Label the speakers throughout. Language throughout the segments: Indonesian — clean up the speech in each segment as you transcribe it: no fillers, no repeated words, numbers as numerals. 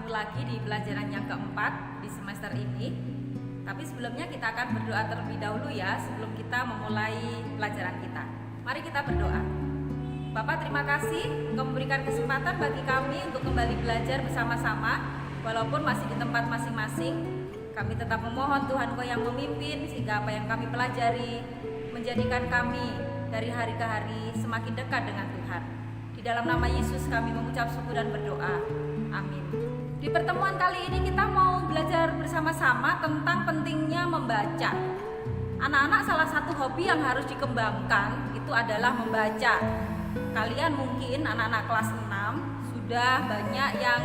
Speaker 1: bertemu lagi di pelajaran yang keempat di semester ini. Tapi sebelumnya kita akan berdoa terlebih dahulu ya, sebelum kita memulai pelajaran kita. Mari kita berdoa. Bapak, terima kasih Engkau memberikan kesempatan bagi kami untuk kembali belajar bersama-sama. Walaupun masih di tempat masing-masing, kami tetap memohon Tuhan Engkau yang memimpin, sehingga apa yang kami pelajari menjadikan kami dari hari ke hari semakin dekat dengan Tuhan. Di dalam nama Yesus kami mengucap syukur dan berdoa. Amin. Di pertemuan kali ini kita mau belajar bersama-sama tentang pentingnya membaca. Anak-anak, salah satu hobi yang harus dikembangkan itu adalah membaca. Kalian mungkin anak-anak kelas 6 sudah banyak yang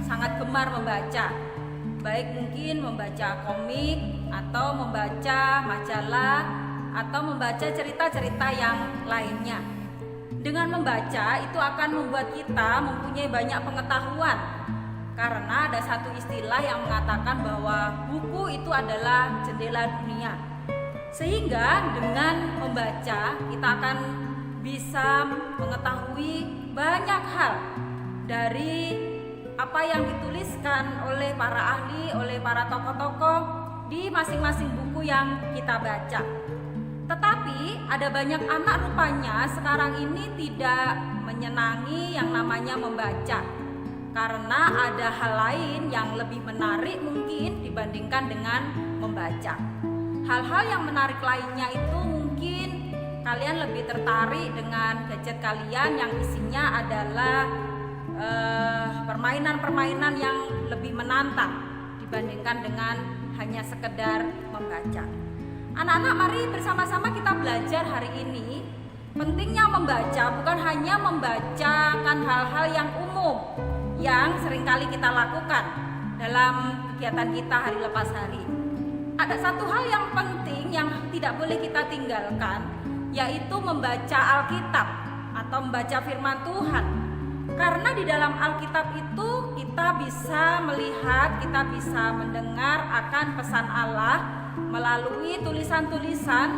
Speaker 1: sangat gemar membaca. Baik mungkin membaca komik atau membaca majalah atau membaca cerita-cerita yang lainnya. Dengan membaca itu akan membuat kita mempunyai banyak pengetahuan. Karena ada satu istilah yang mengatakan bahwa buku itu adalah jendela dunia. Sehingga dengan membaca kita akan bisa mengetahui banyak hal dari apa yang dituliskan oleh para ahli, oleh para tokoh-tokoh di masing-masing buku yang kita baca. Tetapi ada banyak anak rupanya sekarang ini tidak menyenangi yang namanya membaca, karena ada hal lain yang lebih menarik mungkin dibandingkan dengan membaca. Hal-hal yang menarik lainnya itu mungkin kalian lebih tertarik dengan gadget kalian yang isinya adalah permainan-permainan yang lebih menantang dibandingkan dengan hanya sekedar membaca. Anak-anak, mari bersama-sama kita belajar hari ini pentingnya membaca, bukan hanya membacakan hal-hal yang umum yang seringkali kita lakukan dalam kegiatan kita hari lepas hari. Ada satu hal yang penting yang tidak boleh kita tinggalkan, yaitu membaca Alkitab atau membaca firman Tuhan. Karena di dalam Alkitab itu kita bisa melihat, kita bisa mendengar akan pesan Allah melalui tulisan-tulisan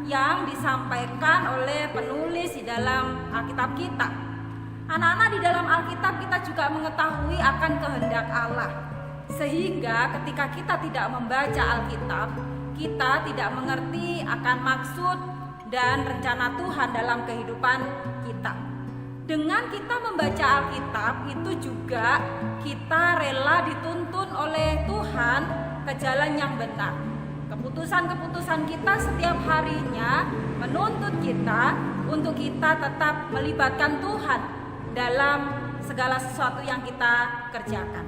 Speaker 1: yang disampaikan oleh penulis di dalam Alkitab kita. Anak-anak, di dalam Alkitab kita juga mengetahui akan kehendak Allah. Sehingga ketika kita tidak membaca Alkitab, kita tidak mengerti akan maksud dan rencana Tuhan dalam kehidupan kita. Dengan kita membaca Alkitab itu juga kita rela dituntun oleh Tuhan ke jalan yang benar. Keputusan-keputusan kita setiap harinya menuntut kita untuk kita tetap melibatkan Tuhan dalam segala sesuatu yang kita kerjakan.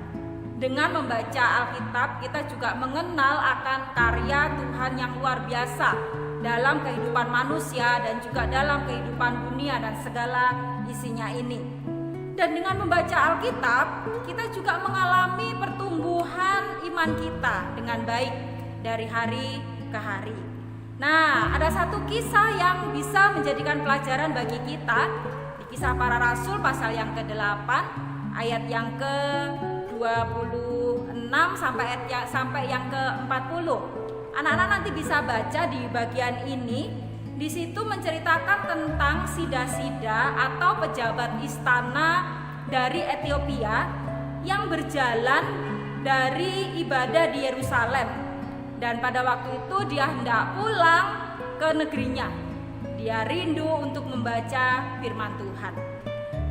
Speaker 1: Dengan membaca Alkitab kita juga mengenal akan karya Tuhan yang luar biasa dalam kehidupan manusia dan juga dalam kehidupan dunia dan segala isinya ini. Dan dengan membaca Alkitab kita juga mengalami pertumbuhan iman kita dengan baik dari hari ke hari. Nah, ada satu kisah yang bisa menjadikan pelajaran bagi kita di Kisah Para Rasul pasal yang ke-8 ayat yang ke-26 sampai yang ke-40. Anak-anak nanti bisa baca di bagian ini. Di situ menceritakan tentang sida-sida atau pejabat istana dari Ethiopia yang berjalan dari ibadah di Yerusalem. Dan pada waktu itu dia hendak pulang ke negerinya. Dia rindu untuk membaca firman Tuhan.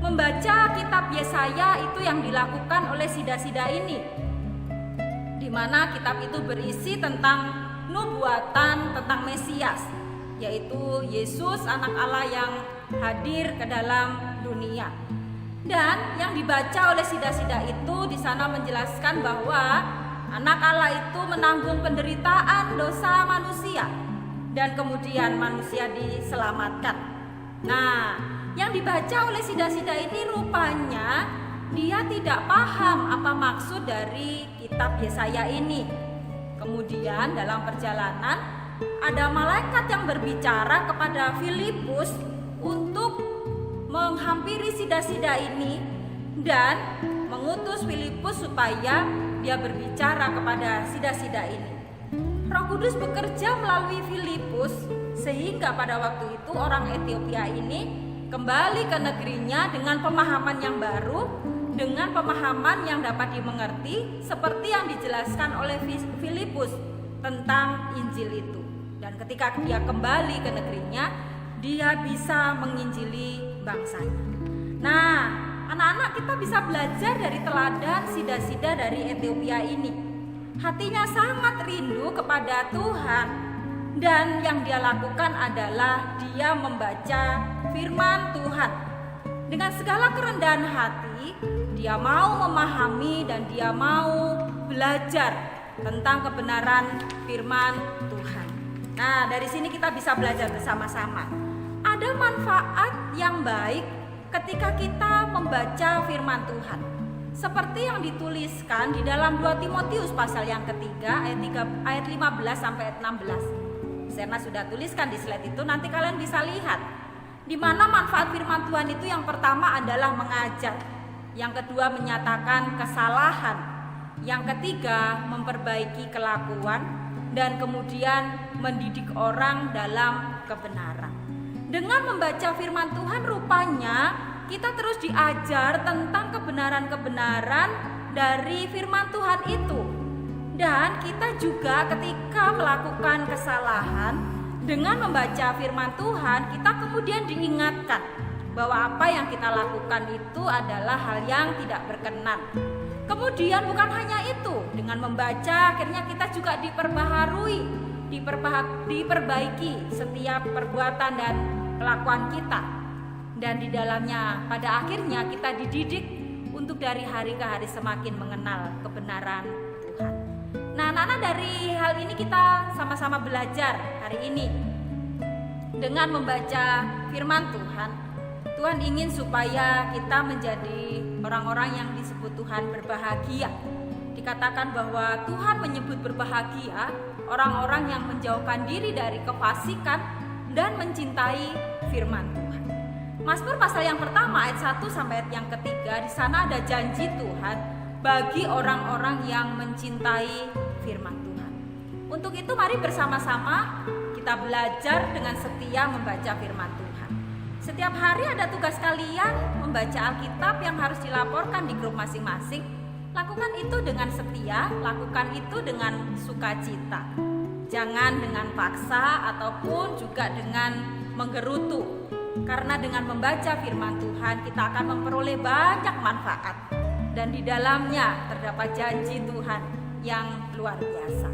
Speaker 1: Membaca kitab Yesaya itu yang dilakukan oleh sida-sida ini, di mana kitab itu berisi tentang nubuatan tentang Mesias, yaitu Yesus anak Allah yang hadir ke dalam dunia. Dan yang dibaca oleh sida-sida itu di sana menjelaskan bahwa anak Allah itu menanggung penderitaan dosa manusia dan kemudian manusia diselamatkan. Nah, yang dibaca oleh sida-sida ini rupanya dia tidak paham apa maksud dari kitab Yesaya ini. Kemudian dalam perjalanan ada malaikat yang berbicara kepada Filipus untuk menghampiri sida-sida ini dan mengutus Filipus supaya dia berbicara kepada sida-sida ini. Roh Kudus bekerja melalui Filipus sehingga pada waktu itu orang Ethiopia ini kembali ke negerinya dengan pemahaman yang baru dengan pemahaman yang dapat dimengerti seperti yang dijelaskan oleh Filipus tentang Injil itu. Dan ketika dia kembali ke negerinya, dia bisa menginjili bangsanya. Nah, anak-anak, kita bisa belajar dari teladan sida-sida dari Ethiopia ini. Hatinya sangat rindu kepada Tuhan, dan yang dia lakukan adalah dia membaca firman Tuhan. Dengan segala kerendahan hati, dia mau memahami dan dia mau belajar tentang kebenaran firman Tuhan. Nah, dari sini kita bisa belajar bersama-sama. Ada manfaat yang baik ketika kita membaca firman Tuhan. Seperti yang dituliskan di dalam 2 Timotius pasal yang ketiga ayat 15 sampai ayat 16. Serna sudah tuliskan di slide itu, nanti kalian bisa lihat. Di mana manfaat firman Tuhan itu yang pertama adalah mengajar. Yang kedua menyatakan kesalahan. Yang ketiga memperbaiki kelakuan, dan kemudian mendidik orang dalam kebenaran. Dengan membaca firman Tuhan, rupanya kita terus diajar tentang kebenaran-kebenaran dari firman Tuhan itu. Dan kita juga ketika melakukan kesalahan, dengan membaca firman Tuhan, kita kemudian diingatkan bahwa apa yang kita lakukan itu adalah hal yang tidak berkenan. Kemudian bukan hanya itu, dengan membaca akhirnya kita juga diperbaharui, diperbaiki setiap perbuatan dan kelakuan kita. Dan di dalamnya pada akhirnya kita dididik untuk dari hari ke hari semakin mengenal kebenaran Tuhan. Nah, anak-anak, dari hal ini kita sama-sama belajar hari ini. Dengan membaca firman Tuhan, Tuhan ingin supaya kita menjadi orang-orang yang disebut Tuhan berbahagia. Dikatakan bahwa Tuhan menyebut berbahagia orang-orang yang menjauhkan diri dari kefasikan dan mencintai firman Tuhan. Mazmur pasal yang pertama ayat 1 sampai ayat yang ketiga, di sana ada janji Tuhan bagi orang-orang yang mencintai firman Tuhan. Untuk itu mari bersama-sama kita belajar dengan setia membaca firman Tuhan. Setiap hari ada tugas kalian membaca Alkitab yang harus dilaporkan di grup masing-masing. Lakukan itu dengan setia, lakukan itu dengan sukacita. Jangan dengan paksa ataupun juga dengan menggerutu. Karena dengan membaca firman Tuhan kita akan memperoleh banyak manfaat. Dan di dalamnya terdapat janji Tuhan yang luar biasa.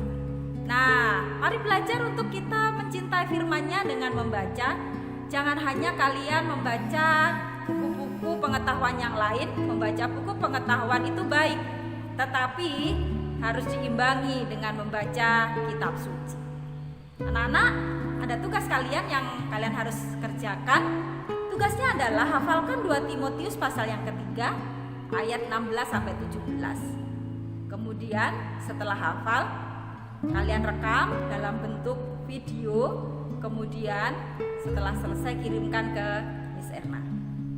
Speaker 1: Nah, mari belajar untuk kita mencintai firman-Nya dengan membaca. Jangan hanya kalian membaca buku-buku pengetahuan yang lain. Membaca buku pengetahuan itu baik, tetapi harus diimbangi dengan membaca kitab suci. Anak-anak, ada tugas kalian yang kalian harus kerjakan. Tugasnya adalah hafalkan 2 Timotius pasal yang ketiga ayat 16 sampai 17. Kemudian setelah hafal, kalian rekam dalam bentuk video. Kemudian setelah selesai kirimkan ke Miss Erna.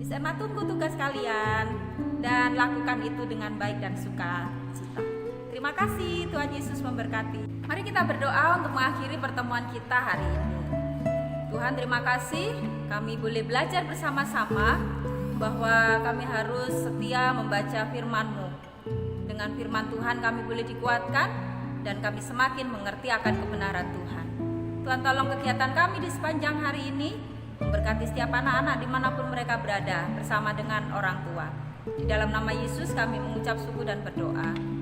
Speaker 1: Miss Erna tunggu tugas kalian dan lakukan itu dengan baik dan sukacita. Terima kasih, Tuhan Yesus memberkati. Mari kita berdoa untuk mengakhiri pertemuan kita hari ini. Tuhan, terima kasih kami boleh belajar bersama-sama bahwa kami harus setia membaca firman-Mu. Dengan firman Tuhan kami boleh dikuatkan dan kami semakin mengerti akan kebenaran Tuhan. Tuhan, tolong kegiatan kami di sepanjang hari ini, memberkati setiap anak-anak dimanapun mereka berada bersama dengan orang tua. Di dalam nama Yesus kami mengucap syukur dan berdoa.